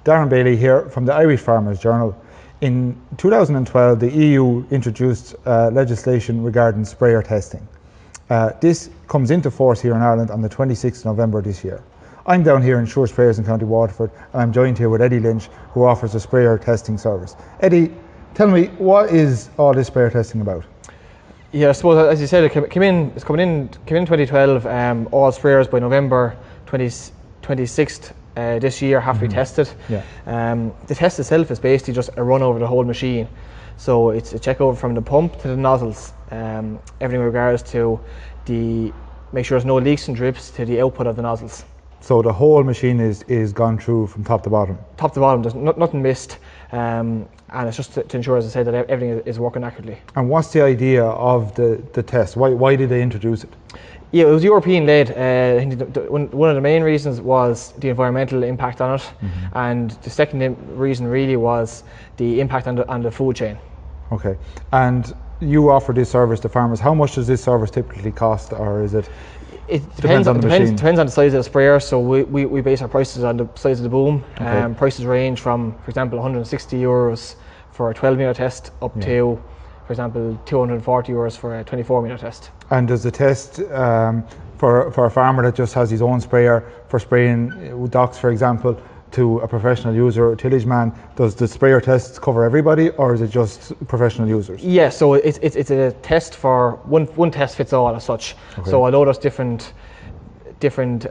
Darren Bailey here from the Irish Farmers Journal. In 2012, the EU introduced legislation regarding sprayer testing. This comes into force here in Ireland on the 26th of November this year. I'm down here in Sure Sprayers in County Waterford, and I'm joined here with Eddie Lynch, who offers a sprayer testing service. Eddie, tell me, what is all this sprayer testing about? Yeah, I suppose, as you said, it's coming in 2012. All sprayers by November 26th this year have to be tested. Yeah. The test itself is basically just a run over the whole machine. So it's a check over from the pump to the nozzles, everything with regards to make sure there's no leaks and drips to the output of the nozzles. So the whole machine is gone through from top to bottom? Top to bottom, there's nothing missed. And it's just to ensure, as I said, that everything is working accurately. And what's the idea of the test? Why did they introduce it? Yeah, it was European led. I think one of the main reasons was the environmental impact on it, and the second reason really was the impact on the food chain. Okay, and you offer this service to farmers. How much does this service typically cost, or is it? It depends on the machine. Depends on the size of the sprayer. So we base our prices on the size of the boom. Okay. Prices range from, for example, €160 for a 12-meter test up to, for example, €240 for a 24-meter test. And does the test for a farmer that just has his own sprayer for spraying docks, for example, to a professional user or tillage man, does the sprayer tests cover everybody, or is it just professional users? Yeah, so it's a test for one test fits all as such. Okay. So although there's different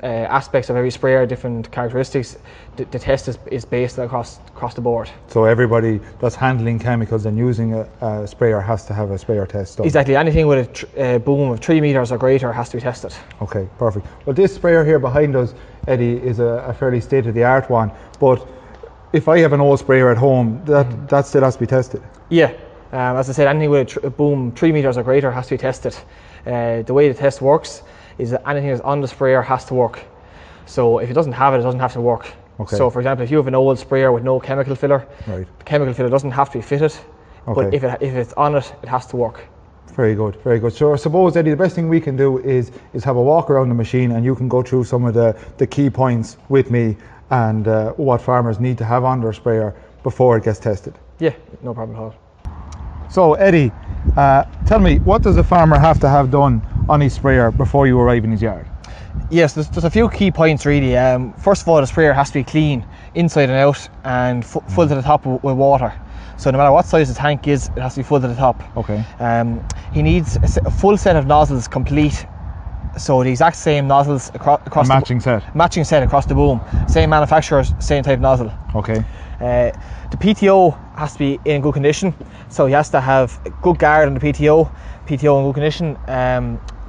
aspects of every sprayer, different characteristics, the test is based across the board. So everybody that's handling chemicals and using a sprayer has to have a sprayer test done? Exactly, anything with a boom of 3 meters or greater has to be tested. Okay, perfect. Well, this sprayer here behind us, Eddie, is a fairly state-of-the-art one, but if I have an old sprayer at home, that still has to be tested? Yeah, as I said, anything with a boom 3 meters or greater has to be tested. The way the test works is that anything that's on the sprayer has to work. So if it doesn't have it, it doesn't have to work. Okay. So for example, if you have an old sprayer with no chemical filler, right, the chemical filler doesn't have to be fitted, but if it's on it, it has to work. Very good, very good. So I suppose, Eddie, the best thing we can do is have a walk around the machine, and you can go through some of the key points with me and what farmers need to have on their sprayer before it gets tested. Yeah, no problem at all. So Eddie, tell me, what does a farmer have to have done on his sprayer before you arrive in his yard? Yes, there's a few key points really. First of all, the sprayer has to be clean inside and out and full to the top with water. So no matter what size the tank is, it has to be full to the top. Okay. He needs a full set of nozzles complete. So the exact same nozzles across matching set across the boom. Same manufacturer, same type of nozzle. Okay. The PTO has to be in good condition. So he has to have a good guard on the PTO in good condition,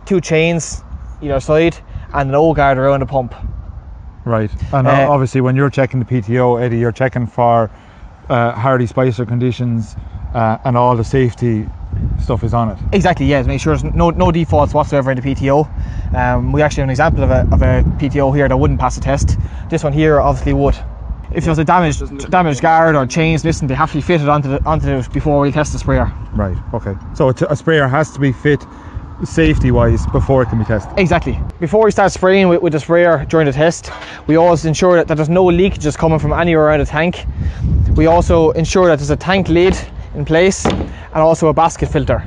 2 chains either side, and an old guard around the pump. Right. And obviously when you're checking the PTO, Eddie, you're checking for hardy spicer conditions and all the safety stuff is on it. Exactly, yeah, to make sure there's no defaults whatsoever in the PTO. We actually have an example of a PTO here that wouldn't pass the test. This one here obviously would. If there's a damaged guard or chains missing, they have to be fitted onto it before we test the sprayer. Right, okay. So a sprayer has to be fit safety-wise before it can be tested? Exactly. Before we start spraying with the sprayer during the test, we always ensure that there's no leakages coming from anywhere around the tank. We also ensure that there's a tank lid in place and also a basket filter.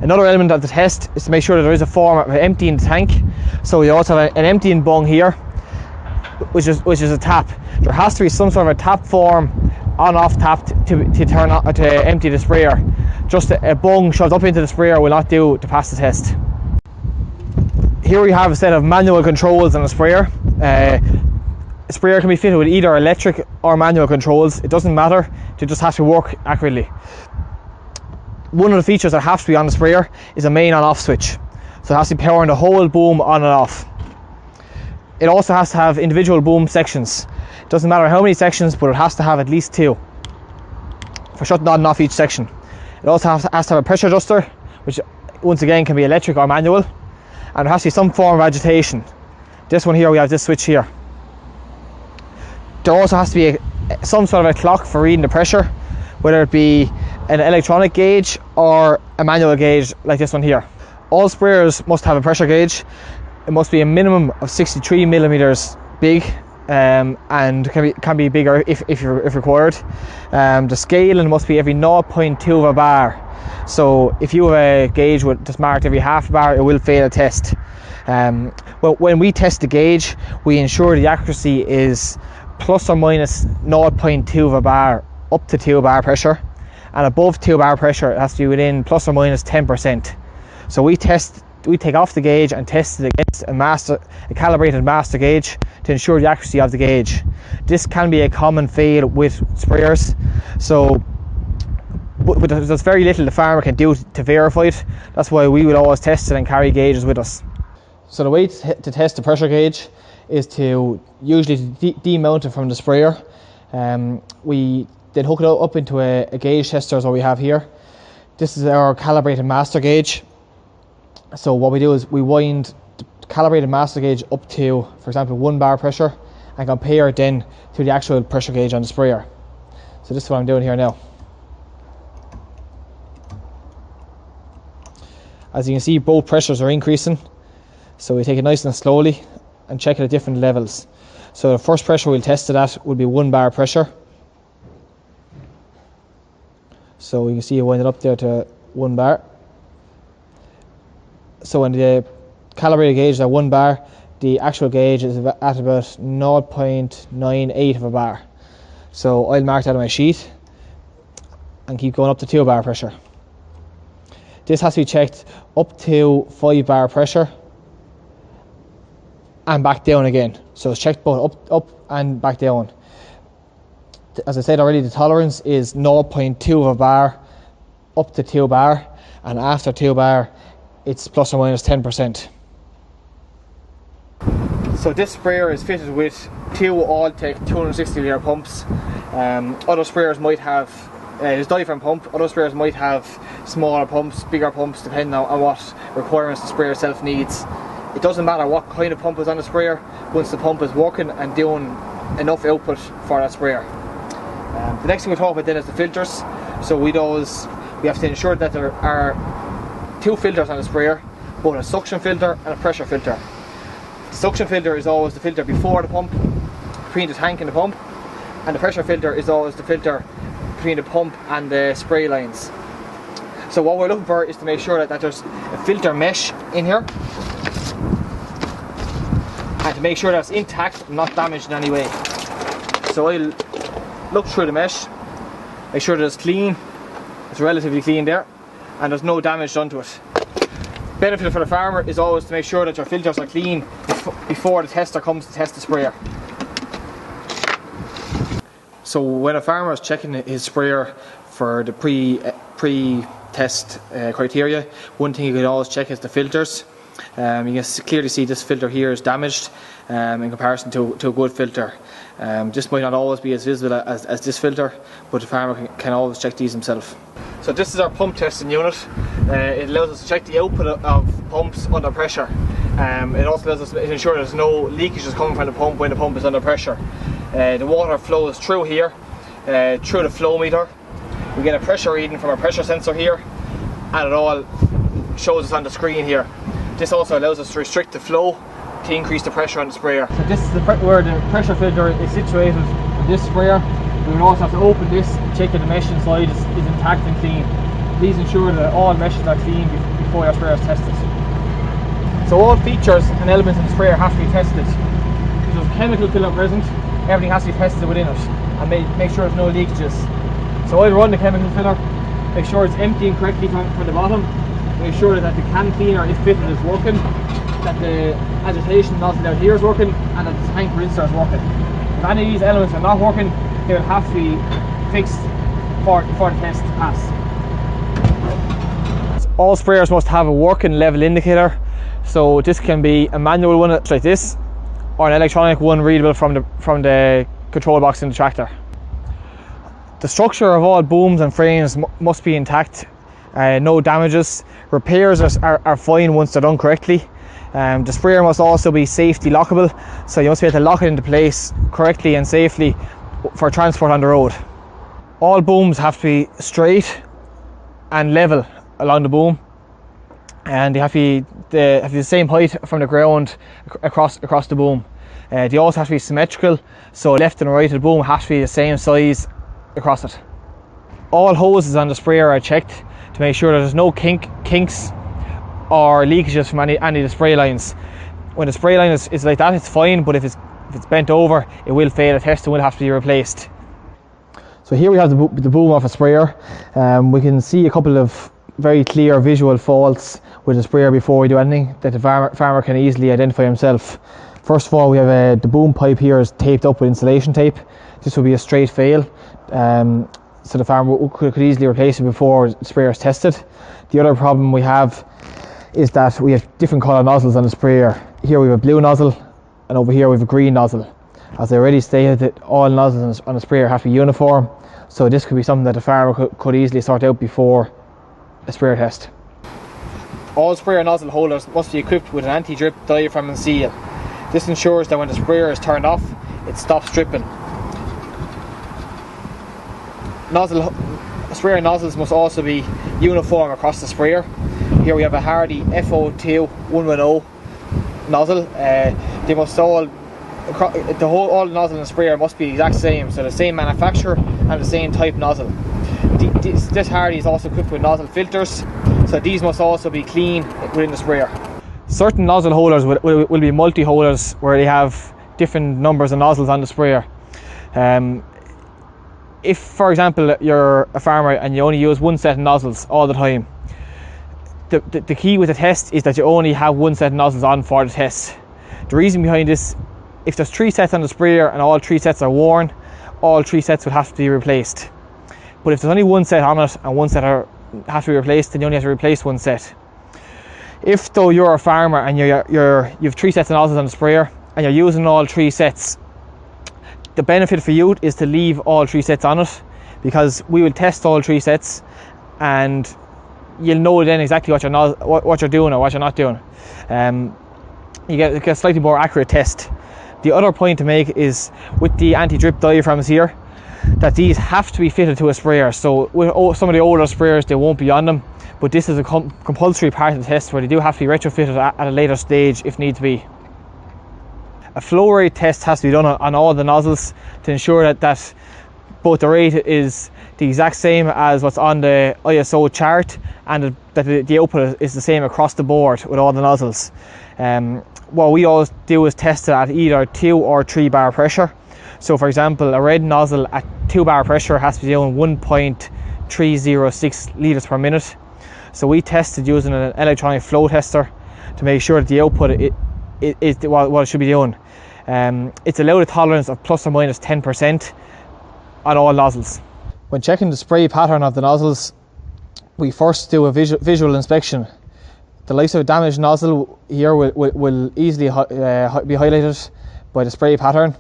Another element of the test is to make sure that there is a form of emptying the tank. So we also have an emptying bung here, which is a tap. There has to be some sort of a tap form, on-off tap to empty the sprayer. Just a bung shoved up into the sprayer will not do to pass the test. Here we have a set of manual controls on the sprayer. A sprayer can be fitted with either electric or manual controls. It doesn't matter, they just have to work accurately. One of the features that has to be on the sprayer is a main on-off switch. So it has to be powering the whole boom on and off. It also has to have individual boom sections. It doesn't matter how many sections, but it has to have at least 2 for shutting on and off each section. It also has to have a pressure adjuster, which once again can be electric or manual, and there has to be some form of agitation. This one here, we have this switch here. There also has to be some sort of a clock for reading the pressure, whether it be an electronic gauge or a manual gauge like this one here. All sprayers must have a pressure gauge. It must be a minimum of 63 millimeters big, and can be bigger if required. The scaling must be every 0.2 of a bar. So if you have a gauge that's marked every half a bar, it will fail a test. Well, when we test the gauge, we ensure the accuracy is plus or minus 0.2 of a bar up to 2 bar pressure, and above 2 bar pressure it has to be within plus or minus 10%. So we take off the gauge and test it against a calibrated master gauge to ensure the accuracy of the gauge. This can be a common fail with sprayers, so but there's very little the farmer can do to verify it. That's why we would always test it and carry gauges with us. So the way to test the pressure gauge is to usually demount it from the sprayer. We then hook it up into a gauge tester, as what we have here. This is our calibrated master gauge. So what we do is we wind the calibrated master gauge up to, for example, 1 bar pressure, and compare it then to the actual pressure gauge on the sprayer. So this is what I'm doing here now. As you can see, both pressures are increasing. So we take it nice and slowly and check it at different levels. So the first pressure we'll test it at will be 1 bar pressure. So you can see it wind it up there to 1 bar. So when the calibrated gauge is at 1 bar, the actual gauge is at about 0.98 of a bar. So I'll mark that on my sheet and keep going up to 2 bar pressure. This has to be checked up to 5 bar pressure and back down again. So it's checked both up and back down. As I said already, the tolerance is 0.2 of a bar up to 2 bar, and after 2 bar it's plus or minus 10%. So this sprayer is fitted with 2 Alltech 260 litre pumps. Other sprayers might have there's diaphragm pump. Other sprayers might have smaller pumps, bigger pumps, depending on what requirements the sprayer itself needs. It doesn't matter what kind of pump is on the sprayer, once the pump is working and doing enough output for that sprayer. The next thing we talk about then is the filters. So we have to ensure that there are 2 filters on the sprayer, both a suction filter and a pressure filter. The suction filter is always the filter before the pump, between the tank and the pump, and the pressure filter is always the filter between the pump and the spray lines. So what we're looking for is to make sure that there's a filter mesh in here, and to make sure that it's intact and not damaged in any way. So I'll look through the mesh, make sure that it's clean, it's relatively clean there, and there's no damage done to it. Benefit for the farmer is always to make sure that your filters are clean before the tester comes to test the sprayer. So when a farmer is checking his sprayer for the pre-test criteria, one thing you can always check is the filters. You can clearly see this filter here is damaged in comparison to a good filter. This might not always be as visible as this filter, but the farmer can always check these himself. So this is our pump testing unit. It allows us to check the output of pumps under pressure. It also allows us to ensure there's no leakages coming from the pump when the pump is under pressure. The water flows through here, through the flow meter. We get a pressure reading from a pressure sensor here, and it all shows us on the screen here. This also allows us to restrict the flow to increase the pressure on the sprayer. So this is where the pressure filter is situated in this sprayer. We will also have to open this, check that the mesh inside is intact and clean. Please ensure that all meshes are clean before your sprayer is tested. So all features and elements in the sprayer have to be tested. If there's a chemical filter present, everything has to be tested within it, and make sure there's no leakages. So I'll run the chemical filler, make sure it's emptying correctly from the bottom, make sure that the can cleaner, if fitted, is working, that the agitation nozzle out here is working, and that the tank rinser is working. If any of these elements are not working, they will have to be fixed for the test to pass. All sprayers must have a working level indicator. So this can be a manual one like this, or an electronic one readable from the control box in the tractor. The structure of all booms and frames must be intact, no damages. Repairs are fine once they're done correctly. The sprayer must also be safety lockable, so you must be able to lock it into place correctly and safely for transport on the road. All booms have to be straight and level along the boom, and they have to be the same height from the ground across the boom. They also have to be symmetrical, so left and right of the boom have to be the same size across it. All hoses on the sprayer are checked to make sure that there's no kinks or leakages from any of the spray lines. When the spray line is like that, it's fine, but if it's bent over, it will fail a test and will have to be replaced. So here we have the boom off a sprayer. We can see a couple of very clear visual faults with the sprayer before we do anything that the farmer can easily identify himself. First of all, we have the boom pipe here is taped up with insulation tape. This will be a straight fail. So the farmer could easily replace it before the sprayer is tested. The other problem we have is that we have different colour nozzles on the sprayer. Here we have a blue nozzle, and over here we have a green nozzle. As I already stated, that all nozzles on the sprayer have to be uniform, so this could be something that the farmer could easily sort out before a sprayer test. All sprayer nozzle holders must be equipped with an anti-drip diaphragm and seal. This ensures that when the sprayer is turned off, it stops dripping. Sprayer nozzles must also be uniform across the sprayer. Here we have a Hardy FO2 110 nozzle. They must all the nozzle in the sprayer must be the exact same, so the same manufacturer and the same type nozzle. This Hardy is also equipped with nozzle filters, so these must also be clean within the sprayer. Certain nozzle holders will be multi-holders, where they have different numbers of nozzles on the sprayer. If, for example, you're a farmer and you only use one set of nozzles all the time, the key with the test is that you only have one set of nozzles on for the test. The reason behind this, if there's 3 sets on the sprayer and all 3 sets are worn, all 3 sets will have to be replaced. But if there's only one set on it and one set have to be replaced, then you only have to replace one set. If though you're a farmer and you've 3 sets of nozzles on the sprayer and you're using all 3 sets, the benefit for you is to leave all 3 sets on it, because we will test all 3 sets and you'll know then exactly what you're doing or what you're not doing. You get a slightly more accurate test. The other point to make is with the anti-drip diaphragms here, that these have to be fitted to a sprayer. So with some of the older sprayers, they won't be on them, but this is a compulsory part of the test where they do have to be retrofitted at a later stage if need be. A flow rate test has to be done on all the nozzles to ensure that both the rate is the exact same as what's on the ISO chart, and that the output is the same across the board with all the nozzles. What we always do is test it at either 2 or 3 bar pressure. So for example, a red nozzle at 2 bar pressure has to be doing 1.306 litres per minute. So we tested using an electronic flow tester to make sure that the output is what it should be doing. It's allowed a tolerance of plus or minus 10% on all nozzles. When checking the spray pattern of the nozzles, we first do a visual inspection. The likes of a damaged nozzle here will easily be highlighted by the spray pattern.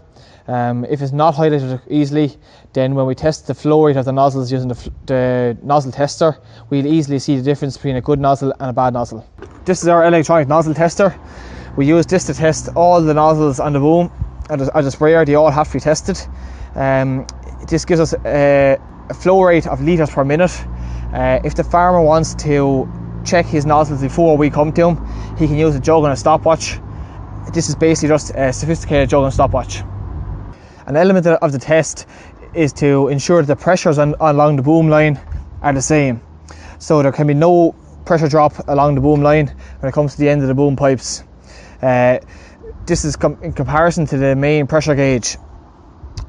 If it's not highlighted easily, then when we test the flow rate of the nozzles using the nozzle tester, we'll easily see the difference between a good nozzle and a bad nozzle. This is our electronic nozzle tester. We use this to test all the nozzles on the boom and the sprayer. They all have to be tested. This gives us a flow rate of litres per minute. If the farmer wants to check his nozzles before we come to him, he can use a jug and a stopwatch. This is basically just a sophisticated jug and stopwatch. An element of the test is to ensure that the pressures along the boom line are the same. So there can be no pressure drop along the boom line when it comes to the end of the boom pipes. This is in comparison to the main pressure gauge.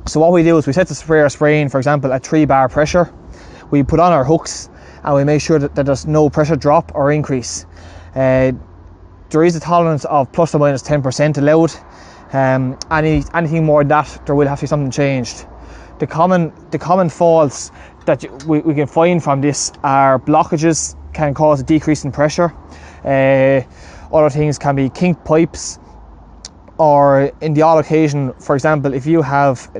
So what we do is we set the sprayer spraying, for example, at 3 bar pressure. We put on our hooks and we make sure that there's no pressure drop or increase. There is a tolerance of plus or minus 10% allowed. Anything more than that, there will have to be something changed. The common faults that we can find from this are blockages can cause a decrease in pressure. Other things can be kinked pipes, or in the odd occasion, for example, if you have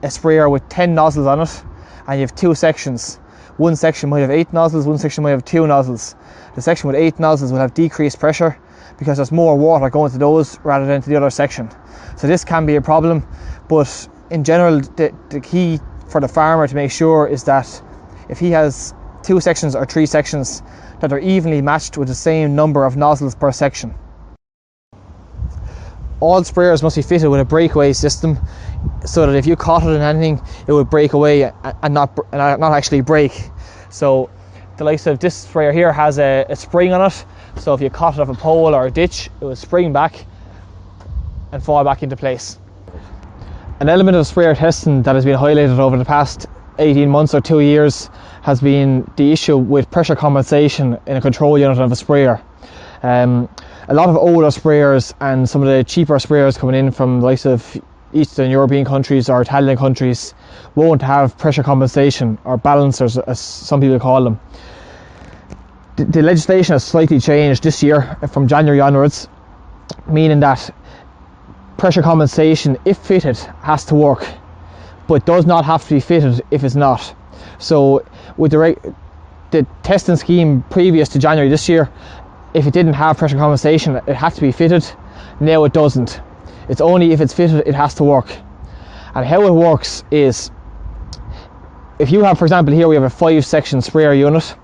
a sprayer with 10 nozzles on it and you have 2 sections, one section might have 8 nozzles, one section might have 2 nozzles. The section with 8 nozzles will have decreased pressure because there's more water going to those rather than to the other section. So this can be a problem, but in general the key for the farmer to make sure is that if he has 2 sections or 3 sections, that they're evenly matched with the same number of nozzles per section. all sprayers must be fitted with a breakaway system, so that if you caught it in anything, it would break away and not actually break. So the likes of this sprayer here has a spring on it, so if you caught it off a pole or a ditch, it would spring back and fall back into place. An element of sprayer testing that has been highlighted over the past 18 months or 2 years has been the issue with pressure compensation in a control unit of a sprayer. A lot of older sprayers and some of the cheaper sprayers coming in from the likes of Eastern European countries or Italian countries won't have pressure compensation, or balancers as some people call them. The legislation has slightly changed this year from January onwards, meaning that pressure compensation, if fitted, has to work, but does not have to be fitted if it's not. So with the testing scheme previous to January this year, if it didn't have pressure compensation, it had to be fitted. Now it doesn't. It's only if it's fitted, it has to work. And how it works is, if you have, for example, here we have a 5-section sprayer unit.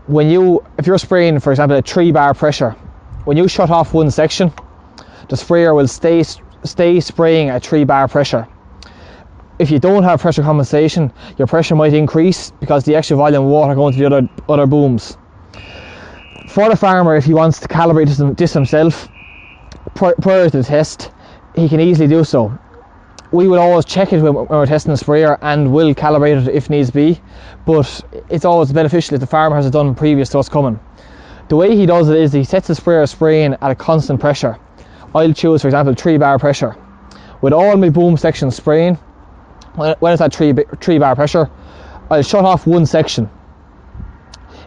If you're spraying, for example, a 3-bar pressure, when you shut off one section, the sprayer will stay spraying at 3-bar pressure. If you don't have pressure compensation, your pressure might increase because the extra volume of water going to the other booms. For the farmer, if he wants to calibrate this himself prior to the test, he can easily do so. We will always check it when we're testing the sprayer, and will calibrate it if needs be, but it's always beneficial if the farmer has it done previous to us coming. The way he does it is he sets the sprayer spraying at a constant pressure. I'll choose, for example, 3-bar pressure. With all my boom sections spraying, when it's at 3-bar pressure, I'll shut off one section.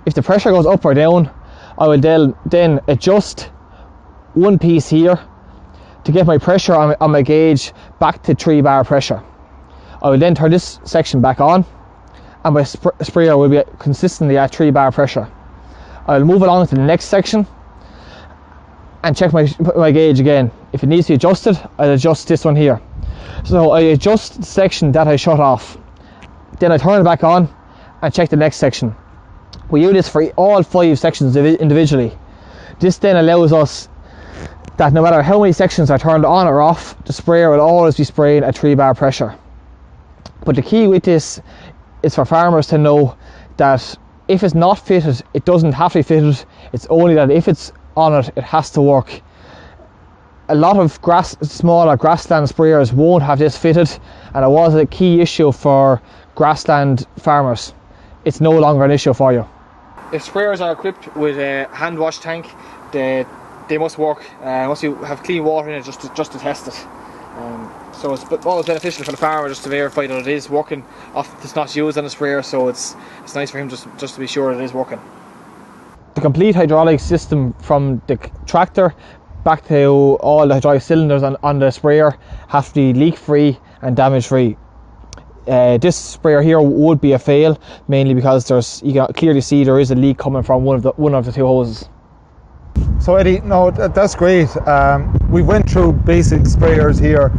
If the pressure goes up or down, I will then adjust one piece here to get my pressure on my gauge back to 3-bar pressure. I will then turn this section back on, and my sprayer will be consistently at 3-bar pressure. I'll move along to the next section and check my gauge again. If it needs to be adjusted, I'll adjust this one here. So I adjust the section that I shut off, then I turn it back on and check the next section. We do this for all 5 sections individually. This then allows us that no matter how many sections are turned on or off, the sprayer will always be spraying at 3-bar pressure. But the key with this is for farmers to know that if it's not fitted, it doesn't have to be fitted. It's only that if it's on it, it has to work. A lot of smaller grassland sprayers won't have this fitted, and it was a key issue for grassland farmers. It's no longer an issue for you. If sprayers are equipped with a hand wash tank, they must work. Must have clean water in it just to test it. So it's always beneficial for the farmer just to verify that it is working. Often it's not used on a sprayer, so it's nice for him just to be sure that it is working. The complete hydraulic system from the tractor back to all the hydraulic cylinders on the sprayer have to be leak free and damage free. This sprayer here would be a fail, mainly because you can clearly see there is a leak coming from one of the 2 hoses. So Eddie, no, that's great. We went through basic sprayers here,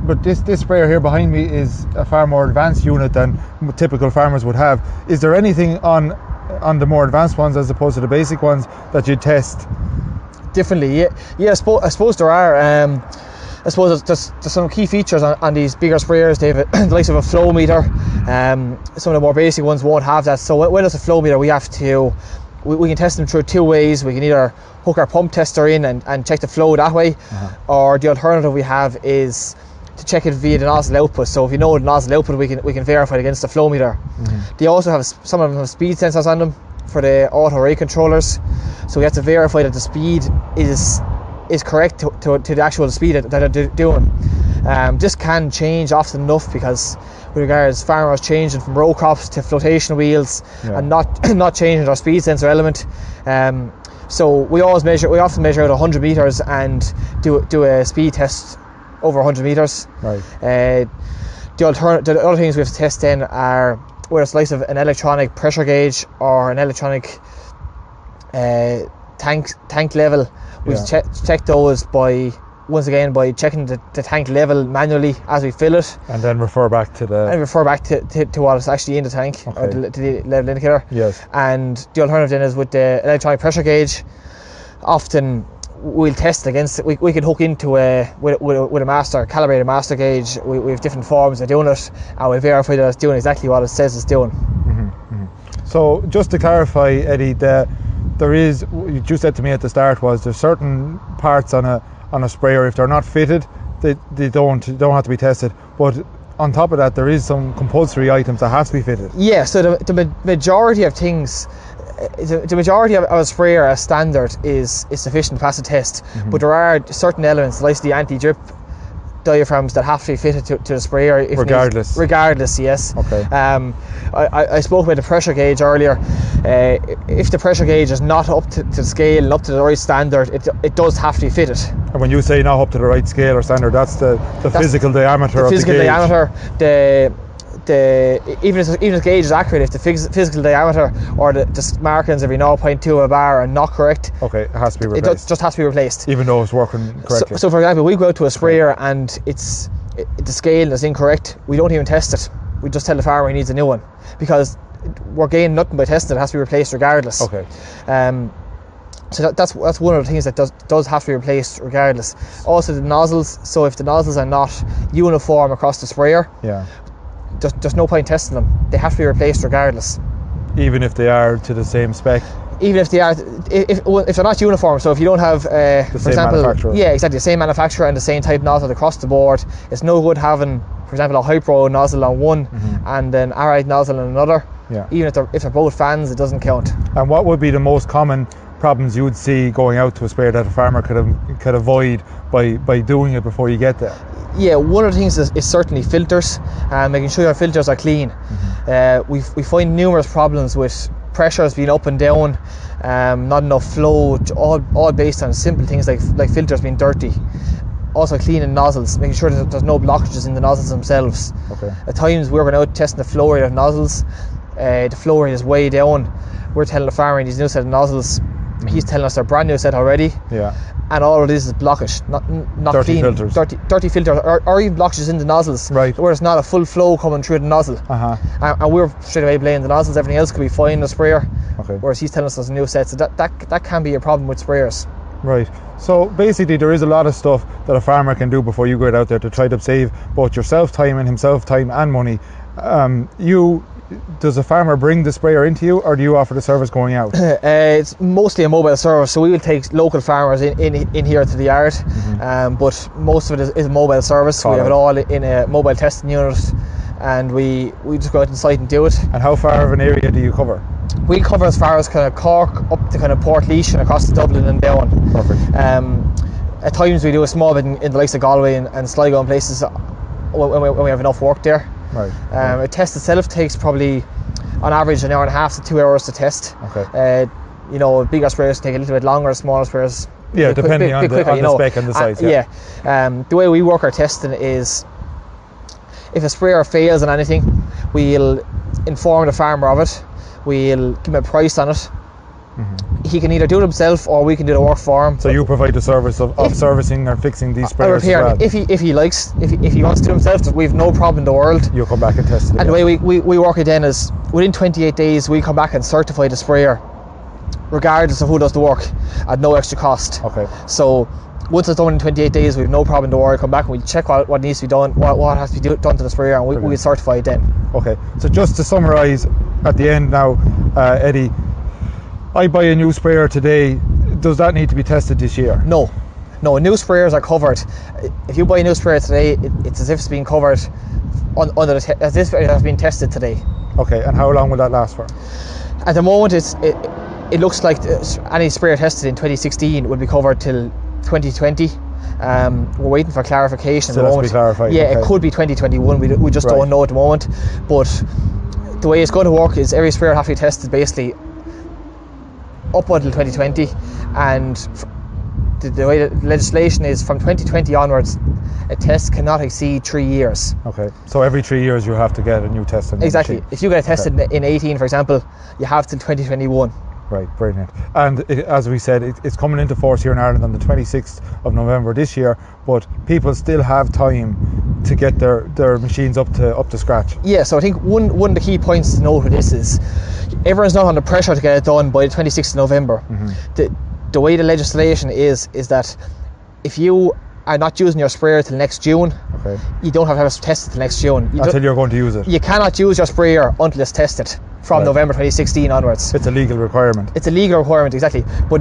but this sprayer here behind me is a far more advanced unit than typical farmers would have. Is there anything on the more advanced ones as opposed to the basic ones that you test differently? Yeah. I suppose there are. I suppose there's some key features on these bigger sprayers. They have the likes of a flow meter. Some of the more basic ones won't have that. So when it's a flow meter, we can test them through 2 ways. We can either hook our pump tester in and check the flow that way, or the alternative we have is to check it via the nozzle output. So if you know the nozzle output, we can verify it against the flow meter. They also have, some of them have speed sensors on them for the auto rate controllers, so we have to verify that the speed is correct to the actual speed that they're doing. This can change often enough, because with regards farmers changing from row crops to flotation wheels, and not changing our speed sensor element. So we often measure out 100 meters and do a speed test over 100 meters. Right. The other things we have to test then are whether it's like an electronic pressure gauge or an electronic tank level. We check those by checking the tank level manually as we fill it, and then refer back to what is actually in the tank, or to the level indicator. Yes. And the alternative then is with the electronic pressure gauge. Often we'll test against it. We can hook into with a calibrated master gauge. We have different forms of doing it, and we'll verify that it's doing exactly what it says it's doing. So just to clarify, Eddie, there is, what you said to me at the start was there's certain parts on a sprayer, if they're not fitted, they don't have to be tested. But on top of that, there is some compulsory items that have to be fitted. Yeah, so the majority of things, the majority of a sprayer as standard is sufficient to pass a test. But there are certain elements, like the anti-drip diaphragms, that have to be fitted to the sprayer. Regardless, yes. Okay. I spoke about the pressure gauge earlier. If the pressure gauge is not up to the scale and up to the right standard, it does have to be fitted. And when you say not up to the right scale or standard, that's the physical diameter of the gauge. The physical diameter, even if the gauge is accurate, if the physical diameter or the markings every 0.2 of a bar are not correct, okay, it has to be replaced. It just has to be replaced, even though it's working correctly. So for example, we go out to a sprayer and the scale is incorrect. We don't even test it. We just tell the farmer he needs a new one, because we're gaining nothing by testing it. It has to be replaced regardless. Okay. So that's one of the things that does have to be replaced regardless. Also the nozzles. So if the nozzles are not uniform across the sprayer, there's no point testing them. They have to be replaced regardless. Even if they are to the same spec? Even if they are, if they're not uniform. So if you don't have, the same manufacturer. Yeah, exactly, the same manufacturer and the same type nozzle across the board. It's no good having, for example, a Hypro nozzle on one and an Arite nozzle on another. Yeah. Even if they're both fans, it doesn't count. And what would be the most common problems you would see going out to a sprayer that a farmer could avoid by doing it before you get there? Yeah, one of the things is certainly filters, and making sure your filters are clean. We find numerous problems with pressures being up and down, not enough flow, all based on simple things like filters being dirty. Also cleaning nozzles, making sure that there's no blockages in the nozzles themselves. Okay. At times we're going out testing the flow rate of nozzles, the flow rate is way down. We're telling the farmer he needs a new set of nozzles. He's telling us they're brand new set already. Yeah. And all of this is blockage, not dirty clean. Filters. Dirty filters, or even blockages in the nozzles. Right. Where it's not a full flow coming through the nozzle. And we're straight away blaming the nozzles. Everything else could be fine in the sprayer. Okay. Whereas he's telling us there's a new set. So that can be a problem with sprayers. Right. So basically there is a lot of stuff that a farmer can do before you get out there to try to save both yourself time and himself time and money. Does a farmer bring the sprayer into you, or do you offer the service going out? It's mostly a mobile service, so we will take local farmers in here to the yard, but most of it is a mobile service. We have it all in a mobile testing unit, and we just go out on site and do it. And how far of an area do you cover? We cover as far as kind of Cork up to kind of Portlaoise and across to Dublin and down. Perfect. At times we do a small bit in the likes of Galway and Sligo and places when we have enough work there. Right. A test itself takes probably on average an hour and a half to 2 hours to test. Okay. Bigger sprayers take a little bit longer, smaller sprayers depending on the spec and the size. The way we work our testing is, if a sprayer fails on anything, we'll inform the farmer of it. We'll give him a price on it. He can either do it himself, or we can do the work for him. So you provide the service of servicing or fixing these sprayers as well? If he likes, if he wants to do it himself, we have no problem in the world. You'll come back and test it. And the way we work it then is, within 28 days we come back and certify the sprayer, regardless of who does the work, at no extra cost. Okay. So once it's done in 28 days, we have no problem to worry. Come back and we check what needs to be done, what has to be done to the sprayer, and we certify it then. Okay. So just to summarise at the end now, Eddie, I buy a new sprayer today. Does that need to be tested this year? No, new sprayers are covered. If you buy a new sprayer today, it's as if it's been covered as if it has been tested today. Okay, and how long will that last for? At the moment, it looks like any sprayer tested in 2016 will be covered till 2020. We're waiting for clarification. Still has to be clarified. Yeah, okay. It could be 2021. We just don't know at the moment. But the way it's going to work is every sprayer has to be tested basically up until 2020, and the way the legislation is, from 2020 onwards, a test cannot exceed 3 years. Okay, so every 3 years you have to get a new test. Exactly. If you get a test in 18, for example, you have till 2021. Right, brilliant. And as we said, it's coming into force here in Ireland on the 26th of November this year, but people still have time to get their machines up to scratch. Yeah, so I think one of the key points to note with this is everyone's not under pressure to get it done by the 26th of November. the way the legislation is that if you are not using your sprayer till next June, Okay. you don't have to have it tested till next June. Until you're going to use it. You cannot use your sprayer until it's tested from Right. November 2016 onwards. It's a legal requirement. It's a legal requirement, exactly, but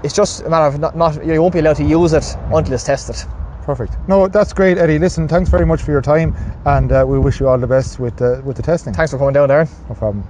it's just a matter of not you won't be allowed to use it until it's tested. Perfect. No, that's great, Eddie. Listen, thanks very much for your time, and we wish you all the best with the testing. Thanks for coming down, Darren. No problem.